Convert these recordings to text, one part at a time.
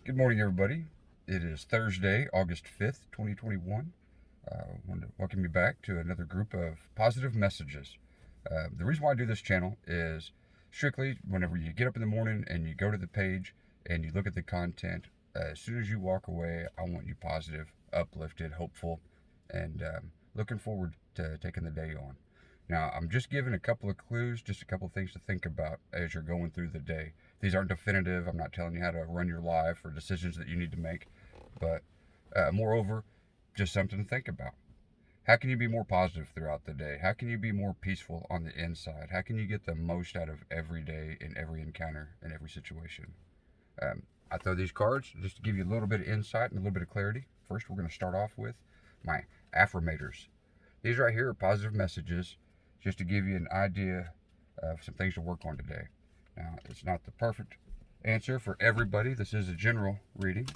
Good morning, everybody. It is Thursday, August 5th, 2021. I want to welcome you back to another group of positive messages. The reason why I do this channel is strictly whenever you get up in the morning and you go to the page and you look at the content, as soon as you walk away, I want you positive, uplifted, hopeful, and looking forward to taking the day on. Now, I'm just giving a couple of clues, just a couple of things to think about as you're going through the day. These aren't definitive. I'm not telling you how to run your life or decisions that you need to make, but moreover, just something to think about. How can you be more positive throughout the day? How can you be more peaceful on the inside? How can you get the most out of every day in every encounter in every situation? I throw these cards just to give you a little bit of insight and a little bit of clarity. First, we're going to start off with my affirmators. These right here are positive messages just to give you an idea of some things to work on today. Now, it's not the perfect answer for everybody. This is a general reading,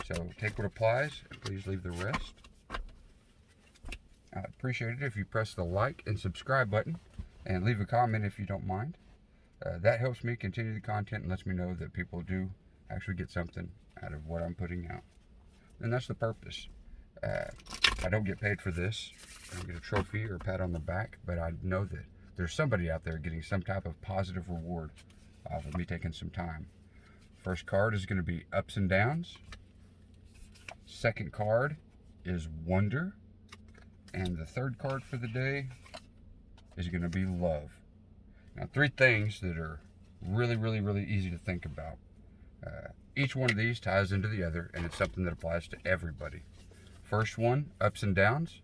so take what applies and please leave the rest. I'd appreciate it if you press the like and subscribe button and leave a comment if you don't mind. That helps me continue the content and lets me know that people do actually get something out of what I'm putting out. And that's the purpose. I don't get paid for this. I don't get a trophy or a pat on the back, but I know that there's somebody out there getting some type of positive reward off of me taking some time. First card is going to be ups and downs. Second card is wonder. And the third card for the day is going to be love. Now, three things that are really easy to think about. Each one of these ties into the other, and it's something that applies to everybody. First one, ups and downs.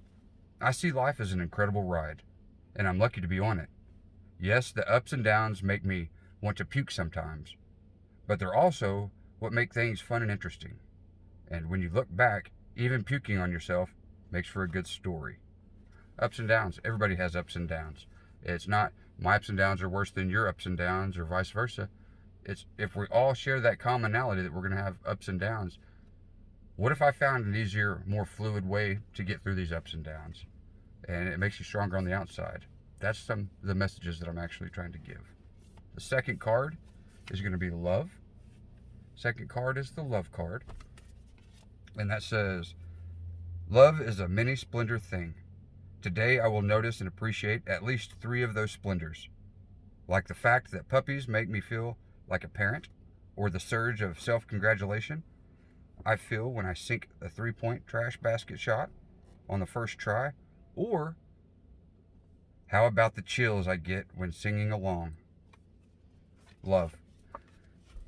I see life as an incredible ride, and I'm lucky to be on it. Yes, the ups and downs make me want to puke sometimes, but they're also what make things fun and interesting. And when you look back, even puking on yourself makes for a good story. Ups and downs. Everybody has ups and downs. It's not my ups and downs are worse than your ups and downs or vice versa. It's if we all share that commonality that we're going to have ups and downs. What if I found an easier, more fluid way to get through these ups and downs? And it makes you stronger on the outside. That's some of the messages that I'm actually trying to give. The second card is going to be love. Second card is the love card. And that says, love is a many splendor thing. Today I will notice and appreciate at least 3 of those splendors. Like the fact that puppies make me feel like a parent, or the surge of self-congratulation I feel when I sink a 3-point trash basket shot on the first try, or how about the chills I get when singing along? Love.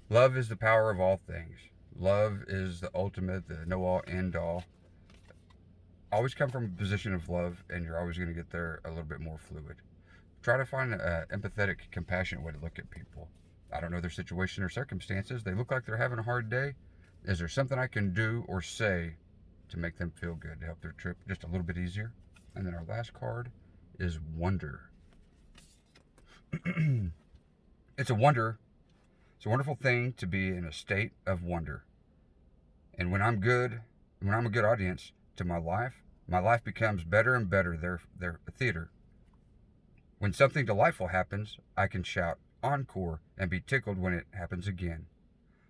Love is the power of all things. Love is the ultimate, the know-all, end-all. Always come from a position of love, and you're always going to get there a little bit more fluid. Try to find an empathetic, compassionate way to look at people. I don't know their situation or circumstances. They look like they're having a hard day. Is there something I can do or say to make them feel good, to help their trip just a little bit easier? And then our last card is wonder. It's a wonder. It's a wonderful thing to be in a state of wonder. And when I'm a good audience to my life becomes better and better. They're a theater. When something delightful happens, I can shout encore and be tickled when it happens again.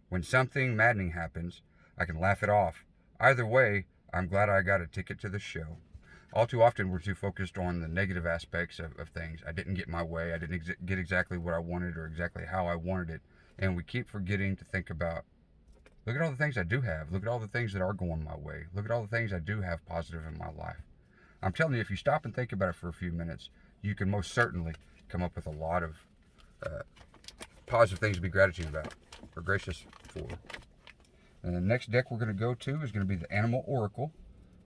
When something maddening happens, I can laugh it off. Either way, I'm glad I got a ticket to the show. All too often, we're too focused on the negative aspects of things. I didn't get my way. I didn't get exactly what I wanted or exactly how I wanted it. And we keep forgetting to think about, look at all the things I do have. Look at all the things that are going my way. Look at all the things I do have positive in my life. I'm telling you, if you stop and think about it for a few minutes, you can most certainly come up with a lot of positive things to be gratitude about or gracious for. And the next deck we're going to go to is going to be the Animal Oracle.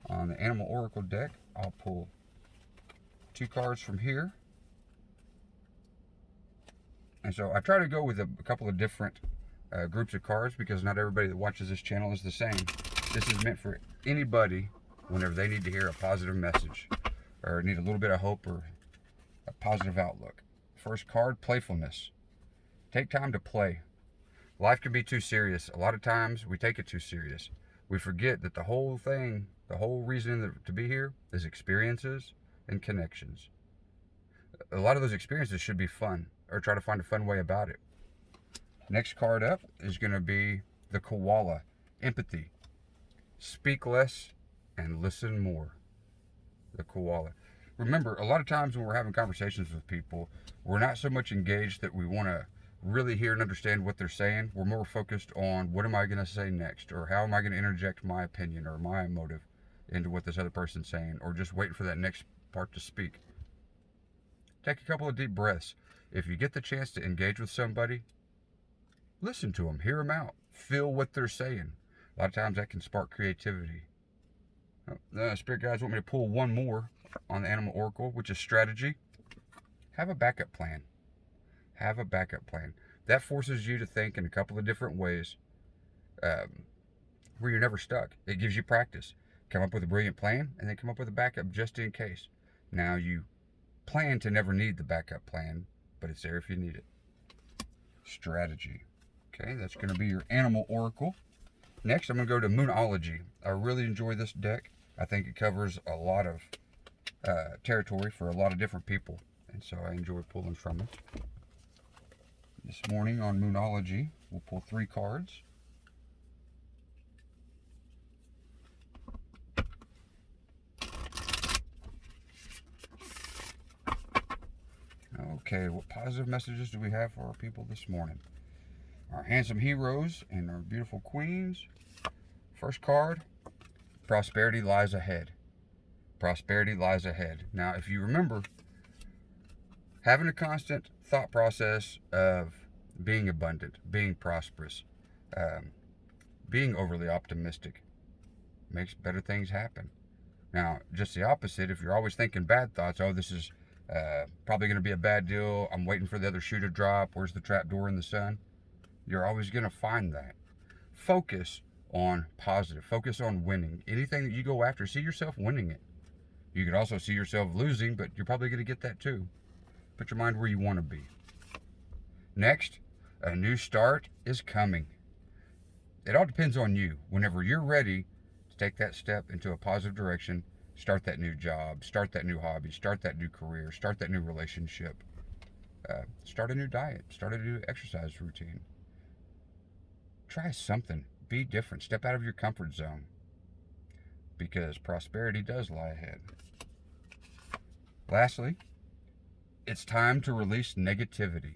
On the Animal Oracle deck, I'll pull 2 cards from here. And so I try to go with a couple of different groups of cards because not everybody that watches this channel is the same. This is meant for anybody whenever they need to hear a positive message or need a little bit of hope or a positive outlook. First card, playfulness. Take time to play. Life can be too serious. A lot of times we take it too serious. We forget that the whole reason to be here is experiences and connections. A lot of those experiences should be fun, or try to find a fun way about it. Next card up is going to be the koala. empathy. Speak less and listen more. The koala. Remember, a lot of times when we're having conversations with people, we're not so much engaged that we want to really hear and understand what they're saying. We're more focused on what am I going to say next, or how am I going to interject my opinion or my motive into what this other person's saying, or just waiting for that next part to speak. Take a couple of deep breaths. If you get the chance to engage with somebody, listen to them, hear them out, feel what they're saying. A lot of times that can spark creativity. The spirit guides want me to pull one more on the Animal Oracle, which is strategy. Have a backup plan. Have a backup plan. That forces you to think in a couple of different ways where you're never stuck. It gives you practice. Come up with a brilliant plan and then come up with a backup just in case. Now you plan to never need the backup plan, but it's there if you need it. Strategy. Okay, that's going to be your Animal Oracle. Next, I'm going to go to Moonology. I really enjoy this deck. I think it covers a lot of territory for a lot of different people, and so I enjoy pulling from it. This morning on Moonology, we'll pull 3 cards. Okay, what positive messages do we have for our people this morning? Our handsome heroes and our beautiful queens. First card, prosperity lies ahead. Prosperity lies ahead. Now, if you remember, having a constant thought process of being abundant, being prosperous, being overly optimistic makes better things happen. Now, just the opposite, if you're always thinking bad thoughts, oh, this is probably going to be a bad deal, I'm waiting for the other shoe to drop, where's the trap door in the sun? You're always going to find that. Focus on positive. Focus on winning. Anything that you go after, see yourself winning it. You could also see yourself losing, but you're probably going to get that too. Put your mind where you want to be. Next, a new start is coming. It all depends on you. Whenever you're ready to take that step into a positive direction, start that new job, start that new hobby, start that new career, start that new relationship, start a new diet, start a new exercise routine. Try something. Be different. Step out of your comfort zone, because prosperity does lie ahead. Lastly, it's time to release negativity.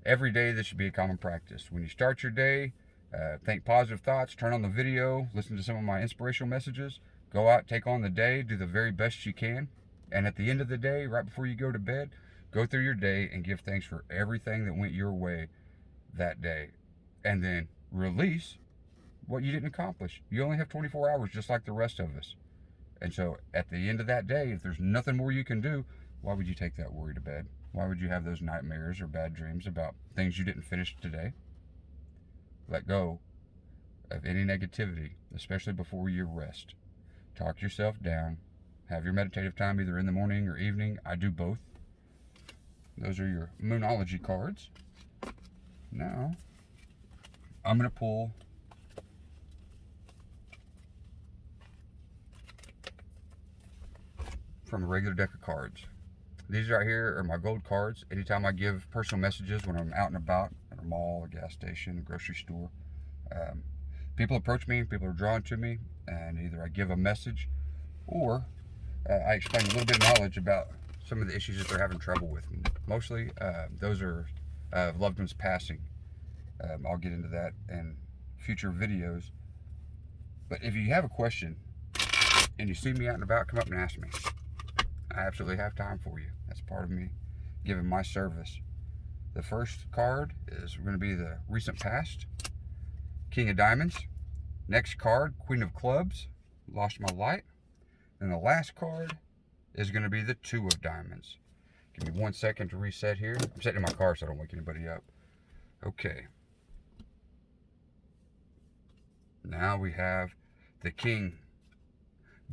Every day, this should be a common practice. When you start your day, think positive thoughts, turn on the video, listen to some of my inspirational messages, go out, take on the day, do the very best you can. And at the end of the day, right before you go to bed, go through your day and give thanks for everything that went your way that day. And then release what you didn't accomplish. You only have 24 hours just like the rest of us. And so at the end of that day, if there's nothing more you can do, why would you take that worry to bed? Why would you have those nightmares or bad dreams about things you didn't finish today? Let go of any negativity, especially before you rest. Talk yourself down. Have your meditative time either in the morning or evening. I do both. Those are your Moonology cards. Now, I'm going to pull from a regular deck of cards. These right here are my gold cards. Anytime I give personal messages when I'm out and about at a mall, a gas station, a grocery store, people approach me, people are drawn to me, and either I give a message or I explain a little bit of knowledge about some of the issues that they're having trouble with. And mostly those are loved ones passing. I'll get into that in future videos. But if you have a question and you see me out and about, come up and ask me. I absolutely have time for you. That's part of me giving my service. The first card is going to be the recent past, King of Diamonds. Next card, Queen of Clubs, lost my light. And the last card is going to be the Two of Diamonds. Give me 1 second to reset here. I'm setting in my car so I don't wake anybody up. Okay. Now we have the King.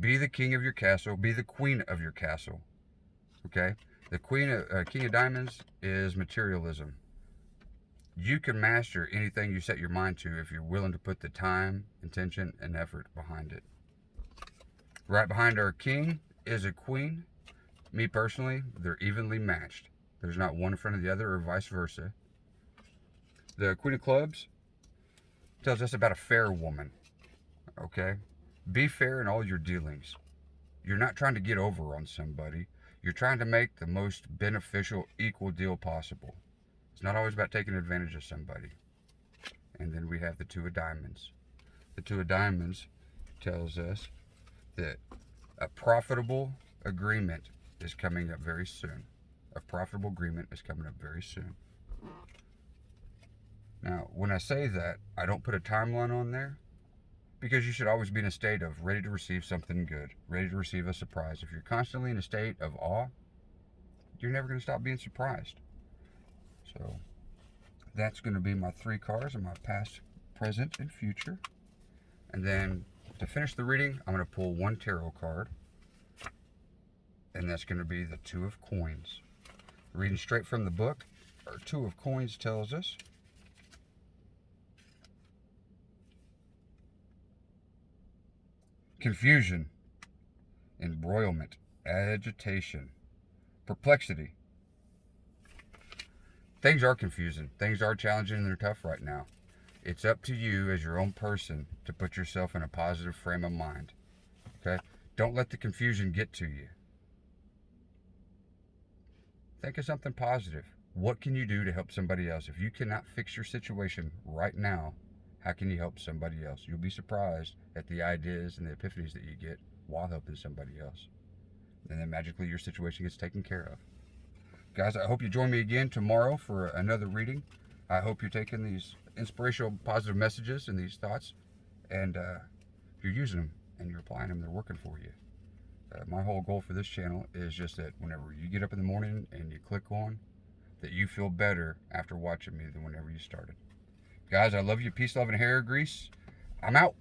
Be the king of your castle. Be the queen of your castle. Okay? The King of Diamonds is materialism. You can master anything you set your mind to if you're willing to put the time, intention, and effort behind it. Right behind our king is a queen. Me personally, they're evenly matched. There's not one in front of the other or vice versa. The Queen of Clubs tells us about a fair woman. Okay? Be fair in all your dealings. You're not trying to get over on somebody. You're trying to make the most beneficial, equal deal possible. It's not always about taking advantage of somebody. And then we have the Two of Diamonds. The Two of Diamonds tells us that a profitable agreement is coming up very soon. A profitable agreement is coming up very soon. Now, when I say that, I don't put a timeline on there because you should always be in a state of ready to receive something good, ready to receive a surprise. If you're constantly in a state of awe, you're never going to stop being surprised. So that's going to be my 3 cards of my past, present, and future. And then to finish the reading, I'm going to pull 1 tarot card. And that's going to be the Two of Coins. Reading straight from the book, our Two of Coins tells us confusion, embroilment, agitation, perplexity. Things are confusing. Things are challenging and they're tough right now. It's up to you as your own person to put yourself in a positive frame of mind. Okay? Don't let the confusion get to you. Think of something positive. What can you do to help somebody else? If you cannot fix your situation right now, how can you help somebody else? You'll be surprised at the ideas and the epiphanies that you get while helping somebody else. And then magically your situation gets taken care of. Guys, I hope you join me again tomorrow for another reading. I hope you're taking these inspirational, positive messages and these thoughts, and you're using them and you're applying them. They're working for you. My whole goal for this channel is just that whenever you get up in the morning and you click on, that you feel better after watching me than whenever you started. Guys, I love you. Peace, love, and hair grease. I'm out.